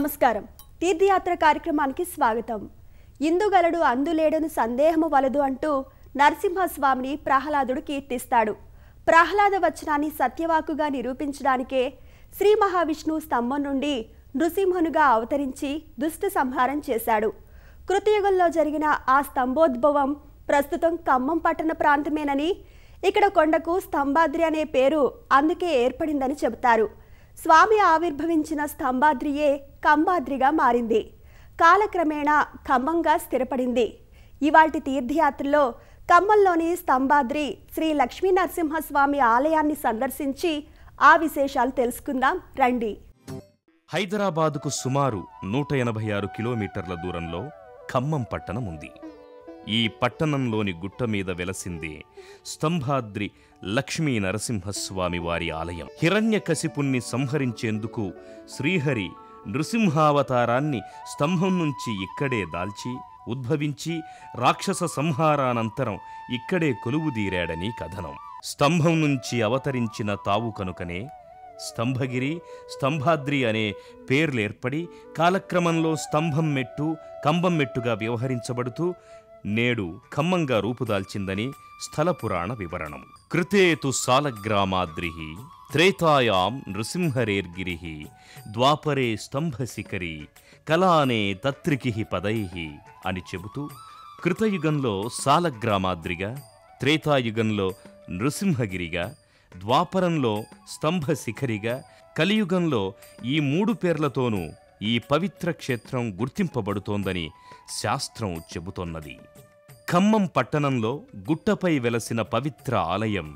నమస్కారం. తీర్థయాత్ర కార్యక్రమానికి స్వాగతం. ఇందుగలడు అందులేడను సందేహము వలదు అంటూ నరసింహస్వామిని ప్రహ్లాదుడు కీర్తిస్తాడు. ప్రహ్లాద వచనాన్ని సత్యవాకుగా నిరూపించడానికే శ్రీ మహావిష్ణువు స్తంభం నుండి నృసింహునిగా అవతరించి దుష్ట సంహారం చేశాడు. కృతయుగంలో జరిగిన ఆ స్తంభోద్భవం ప్రస్తుతం ఖమ్మం పట్టణ ప్రాంతమేనని, ఇక్కడ కొండకు స్తంభాద్రి అనే పేరు అందుకే ఏర్పడిందని చెబుతారు. స్వామి ఆవిర్భవించిన స్తంభాద్రియే కంబాద్రిగా మారింది. కాలక్రమేణా ఖమ్మంగా స్థిరపడింది. ఇవాల్టి తీర్థయాత్రలో ఖమ్మంలోని స్తంభాద్రి శ్రీ లక్ష్మీ నరసింహస్వామి ఆలయాన్ని సందర్శించి ఆ విశేషాలు తెలుసుకుందాం రండి. హైదరాబాదుకు సుమారు 186 కిలోమీటర్ల దూరంలో ఖమ్మం పట్టణం ఉంది. ఈ పట్టణంలోని గుట్ట మీద వెలసిందే స్తంభాద్రి లక్ష్మీ నరసింహస్వామి వారి ఆలయం. హిరణ్యకశిపుణ్ణి సంహరించేందుకు శ్రీహరి నృసింహావతారాన్ని స్తంభం నుంచి ఇక్కడే దాల్చి ఉద్భవించి రాక్షస సంహారానంతరం ఇక్కడే కొలువుదీరాడని కథనం. స్తంభం నుంచి అవతరించిన తావు కనుకనే స్తంభగిరి, స్తంభాద్రి అనే పేర్లేర్పడి కాలక్రమంలో స్తంభం మెట్టు, కంబం మెట్టుగా వ్యవహరించబడుతూ నేడు ఖమ్మంగా రూపుదాల్చిందని స్థల పురాణ వివరణం. కృతేతు సాలగ్రామాద్రిః త్రేతాయాం నృసింహరేర్గిరిః ద్వాపరే స్తంభశిఖరి కలానే తత్రికిః పదైః అని చెబుతూ కృతయుగంలో సాలగ్రామాద్రిగా, త్రేతాయుగంలో నృసింహగిరిగా, ద్వాపరంలో స్తంభశిఖరిగా, కలియుగంలో ఈ 3 పేర్లతోనూ ఈ పవిత్ర క్షేత్రం గుర్తింపబడుతోందని శాస్త్రం చెబుతోన్నది. ఖమ్మం పట్టణంలో గుట్టపై వెలసిన పవిత్ర ఆలయం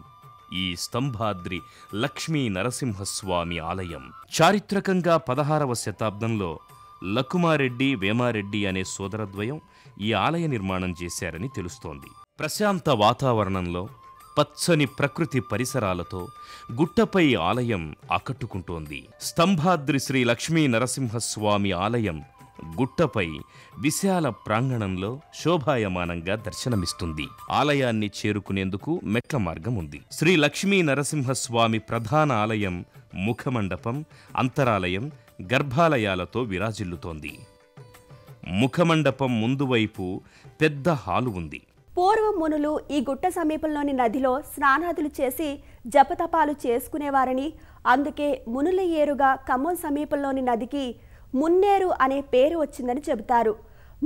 ఈ స్తంభాద్రి లక్ష్మీ నరసింహస్వామి ఆలయం. చారిత్రకంగా 16వ శతాబ్దంలో లకుమారెడ్డి, వేమారెడ్డి అనే సోదరద్వయం ఈ ఆలయ నిర్మాణం చేశారని తెలుస్తోంది. ప్రశాంత వాతావరణంలో పచ్చని ప్రకృతి పరిసరాలతో గుట్టపై ఆలయం ఆకట్టుకుంటోంది. స్తంభాద్రి శ్రీ లక్ష్మీ నరసింహస్వామి ఆలయం గుట్టపై విశాల ప్రాంగణంలో శోభాయమానంగా దర్శనమిస్తుంది. ఆలయాన్ని చేరుకునేందుకు మెట్ల మార్గం ఉంది. శ్రీ లక్ష్మీ నరసింహస్వామి ప్రధాన ఆలయం ముఖమండపం, అంతరాలయం, గర్భాలయాలతో విరాజిల్లుతోంది. ముఖమండపం ముందు వైపు పెద్ద హాలు ఉంది. పూర్వం మునులు ఈ గుట్ట సమీపంలోని నదిలో స్నానాదులు చేసి జపతపాలు చేసుకునేవారని, అందుకే మునుల ఏరుగా ఖమ్మం సమీపంలోని నదికి మున్నేరు అనే పేరు వచ్చిందని చెబుతారు.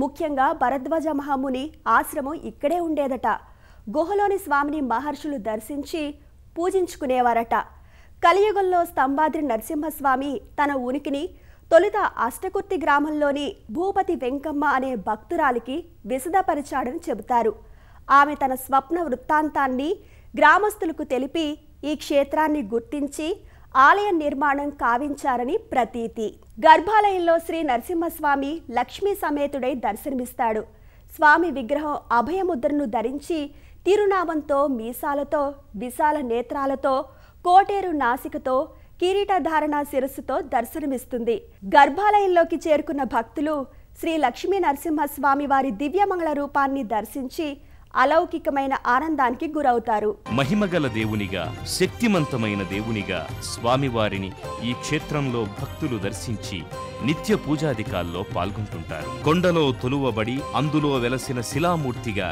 ముఖ్యంగా భరద్వాజ మహాముని ఆశ్రమం ఇక్కడే ఉండేదట. గుహలోని స్వామిని మహర్షులు దర్శించి పూజించుకునేవారట. కలియుగంలో స్తంభాద్రి నరసింహస్వామి తన ఉనికిని తొలుత అష్టకుర్తి గ్రామంలోని భూపతి వెంకమ్మ అనే భక్తురాలికి విశదపరిచాడని చెబుతారు. ఆమె తన స్వప్న వృత్తాంతాన్ని గ్రామస్తులకు తెలిపి ఈ క్షేత్రాన్ని గుర్తించి ఆలయ నిర్మాణం కావించారని ప్రతీతి. గర్భాలయంలో శ్రీ నరసింహస్వామి లక్ష్మీ సమేతుడై దర్శనమిస్తాడు. స్వామి విగ్రహం అభయముద్రను ధరించి తిరునామంతో, మీసాలతో, విశాల నేత్రాలతో, కోటేరు నాసికతో, కిరీటధారణ శిరస్సుతో దర్శనమిస్తుంది. గర్భాలయంలోకి చేరుకున్న భక్తులు శ్రీ లక్ష్మీ నరసింహస్వామి వారి దివ్యమంగళ రూపాన్ని దర్శించి అలౌకికమైన ఆనందానికి గురవుతారు. మహిమగల దేవునిగా, శక్తిమంతమైన దేవునిగా స్వామివారిని ఈ క్షేత్రంలో భక్తులు దర్శించి నిత్య పూజాధికాల్లో పాల్గొంటుంటారు. కొండలో తొలువబడి అందులో వెలసిన శిలామూర్తిగా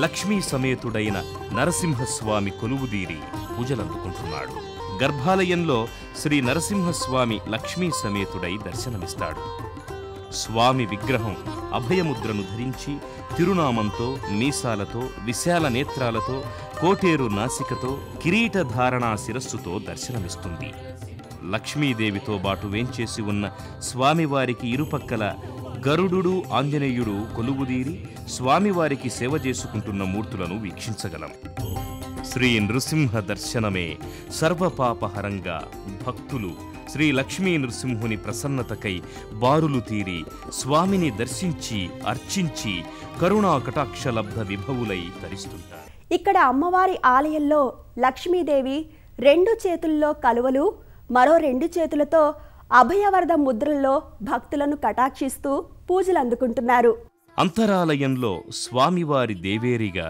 లక్ష్మీ సమేతుడైన నరసింహస్వామి కొలువుదీరి పూజలందుకుంటున్నాడు. గర్భాలయంలో శ్రీ నరసింహస్వామి లక్ష్మీ సమేతుడై దర్శనమిస్తాడు. స్వామి విగ్రహం అభయముద్రను ధరించి తిరునామంతో, మీసాలతో, విశాల నేత్రాలతో, కోటేరు నాసికతో, కిరీటధారణా శిరస్సుతో దర్శనమిస్తుంది. లక్ష్మీదేవితో బాటు వేంచేసి ఉన్న స్వామివారికి ఇరుపక్కల గరుడు, ఆంజనేయుడు కొలువుదీరి స్వామివారికి సేవ చేసుకుంటున్న మూర్తులను వీక్షించగలం. శ్రీ నృసింహ దర్శనమే సర్వపాపహరంగా భక్తులు శ్రీ లక్ష్మీ నృసింహుని ప్రసన్నతకై బారులు తీరి స్వామిని దర్శించి అర్చించి కరుణా కటాక్షలబ్ధ విభవులై తరిస్తుంటారు. ఇక్కడ అమ్మవారి ఆలయంలో లక్ష్మీదేవి 2 చేతుల్లో కలువలు, మరో 2 చేతులతో అభయవరద ముద్రల్లో భక్తులను కటాక్షిస్తూ పూజలు అందుకుంటున్నారు. అంతరాలయంలో స్వామివారి దేవేరిగా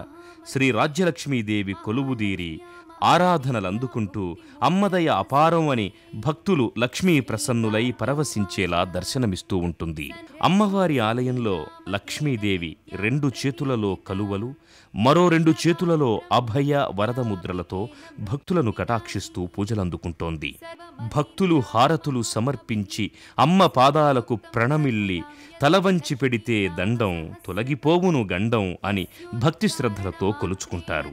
శ్రీ రాజ్యలక్ష్మీదేవి కొలువుదీరి ఆరాధనలందుకుంటూ అమ్మదయ అపారం అని భక్తులు లక్ష్మీ ప్రసన్నులై పరవశించేలా దర్శనమిస్తూ ఉంటుంది. అమ్మవారి ఆలయంలో లక్ష్మీదేవి 2 చేతులలో కలువలు, మరో 2 చేతులలో అభయ వరద ముద్రలతో భక్తులను కటాక్షిస్తూ పూజలందుకుంటోంది. భక్తులు హారతులు సమర్పించి అమ్మ పాదాలకు ప్రణమిల్లి తలవంచి పెడితే దండం తొలగిపోవును గండం అని భక్తి శ్రద్ధలతో కొలుచుకుంటారు.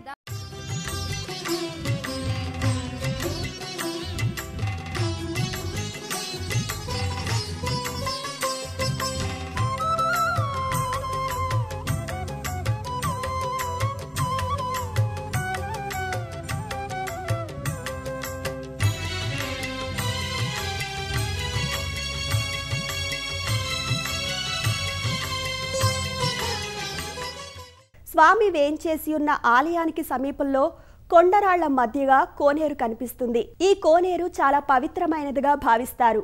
స్వామి వేంచేసి ఉన్న ఆలయానికి సమీపంలో కొండరాళ్ల మధ్యగా కోనేరు కనిపిస్తుంది. ఈ కోనేరు చాలా పవిత్రమైనదిగా భావిస్తారు.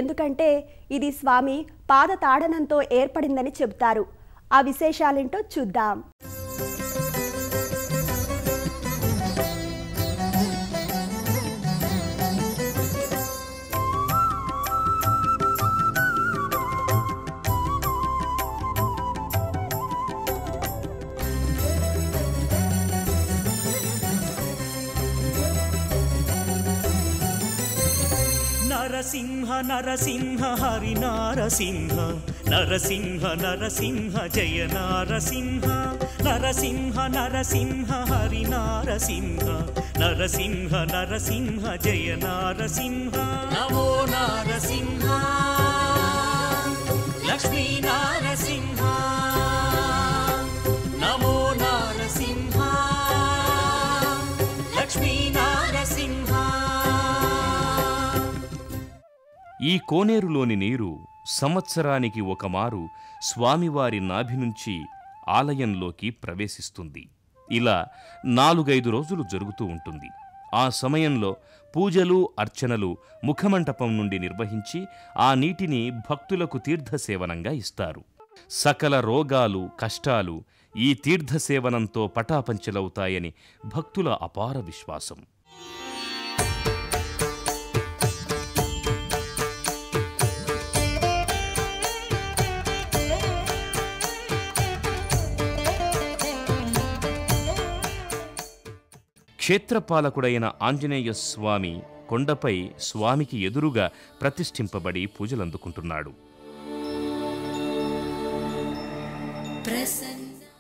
ఎందుకంటే ఇది స్వామి పాద తాడనంతో ఏర్పడిందని చెబుతారు. ఆ విశేషాలేంటో చూద్దాం. నరసింహ నరసింహ హరి నారసింహ నరసింహ నరసింహ జయ నారసింహ నరసింహ నరసింహ హరి నారసింహ నరసింహ నరసింహ జయ నారసింహ నమో నారసింహ లక్ష్మీ నారసింహ నమో నారసింహ లక్ష్మీ నారసింహ. ఈ కోనేరులోని నీరు సంవత్సరానికి ఒకమారు స్వామివారి నాభి నుంచి ఆలయంలోకి ప్రవేశిస్తుంది. ఇలా 4-5 రోజులు జరుగుతూ ఉంటుంది. ఆ సమయంలో పూజలు అర్చనలు ముఖమంటపం నుండి నిర్వహించి ఆ నీటిని భక్తులకు తీర్థసేవనంగా ఇస్తారు. సకల రోగాలు కష్టాలు ఈ తీర్థసేవనంతో పటాపంచలవుతాయని భక్తుల అపార విశ్వాసం. క్షేత్రపాలకుడైన ఆంజనేయ స్వామి కొండపై స్వామికి ఎదురుగా ప్రతిష్ఠింపబడి పూజలందుకుంటున్నాడు.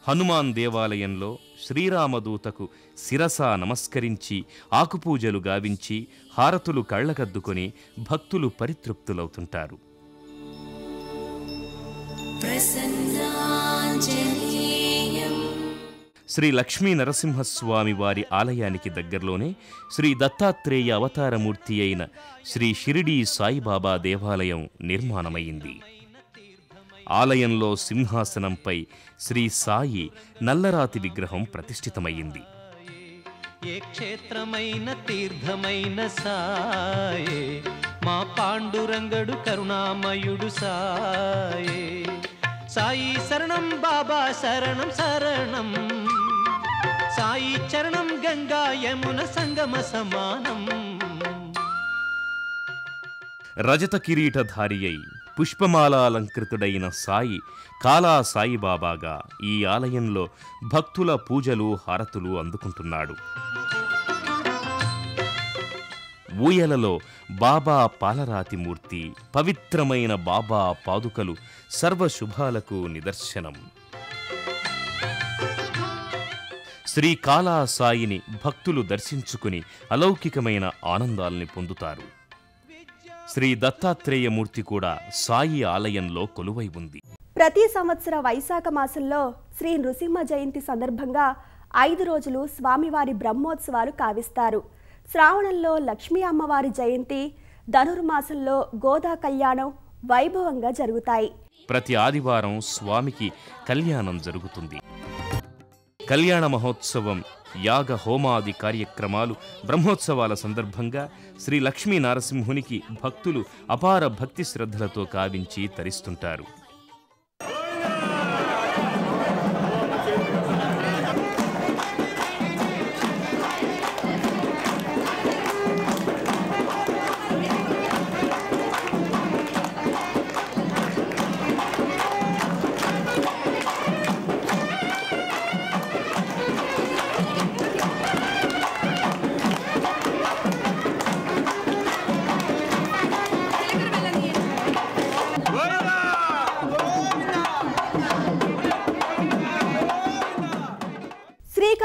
హనుమాన్ దేవాలయంలో శ్రీరామదూతకు శిరసా నమస్కరించి ఆకుపూజలు గావించి హారతులు కళ్లకద్దుకొని భక్తులు పరితృప్తులవుతుంటారు. శ్రీ లక్ష్మీ నరసింహస్వామి వారి ఆలయానికి దగ్గరలోనే శ్రీ దత్తాత్రేయ అవతారమూర్తి అయిన శ్రీ షిరిడీ సాయిబాబా దేవాలయం నిర్మాణమైంది. ఆలయంలో సింహాసనంపై శ్రీ సాయి నల్లరాతి విగ్రహం ప్రతిష్ఠితమైంది. ఏ క్షేత్రమైన తీర్థమైన సాయే మా పాండురంగడు కరుణామయుడు సాయే. సాయి శరణం బాబా శరణం శరణం సాయి చరణం గంగా యమున సంగమ సమానం. రజత కిరీటధారి అయి పుష్పమాలాలంకృతుడైన సాయి కాలా సాయిబాబాగా ఈ ఆలయంలో భక్తుల పూజలు హారతులు అందుకుంటున్నాడు. ఊయలలో బాబా పాలరాతి మూర్తి, పవిత్రమైన బాబా పాదుకలు సర్వశుభాలకు నిదర్శనం. శ్రీ కాలా సాయిని భక్తులు దర్శించుకుని అలౌకికమైన ఆనందాల్ని పొందుతారు. శ్రీ దత్తాత్రేయమూర్తి కూడా సాయి ఆలయంలో కొలువై ఉంది. ప్రతి సంవత్సర వైశాఖ మాసంలో శ్రీ నృసింహ జయంతి సందర్భంగా 5 రోజులు స్వామివారి బ్రహ్మోత్సవాలు కావిస్తారు. శ్రావణంలో లక్ష్మీ అమ్మవారి జయంతి, ధనుర్మాసంలో గోదా కళ్యాణం వైభవంగా జరుగుతాయి. ప్రతి ఆదివారం స్వామికి కళ్యాణం జరుగుతుంది. కళ్యాణ మహోత్సవం, యాగ హోమాది కార్యక్రమాలు, బ్రహ్మోత్సవాల సందర్భంగా శ్రీ లక్ష్మీ నారసింహునికి భక్తులు అపార భక్తి శ్రద్ధలతో కావించి తరిస్తుంటారు.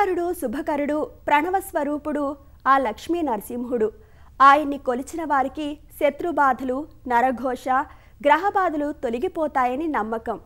శ్రీకరుడు శుభకరుడు ప్రణవస్వరూపుడు ఆ లక్ష్మీ నరసింహుడు. ఆయన్ని కొలిచిన వారికి శత్రుబాధలు నరఘోష గ్రహబాధలు తొలగిపోతాయని నమ్మకం.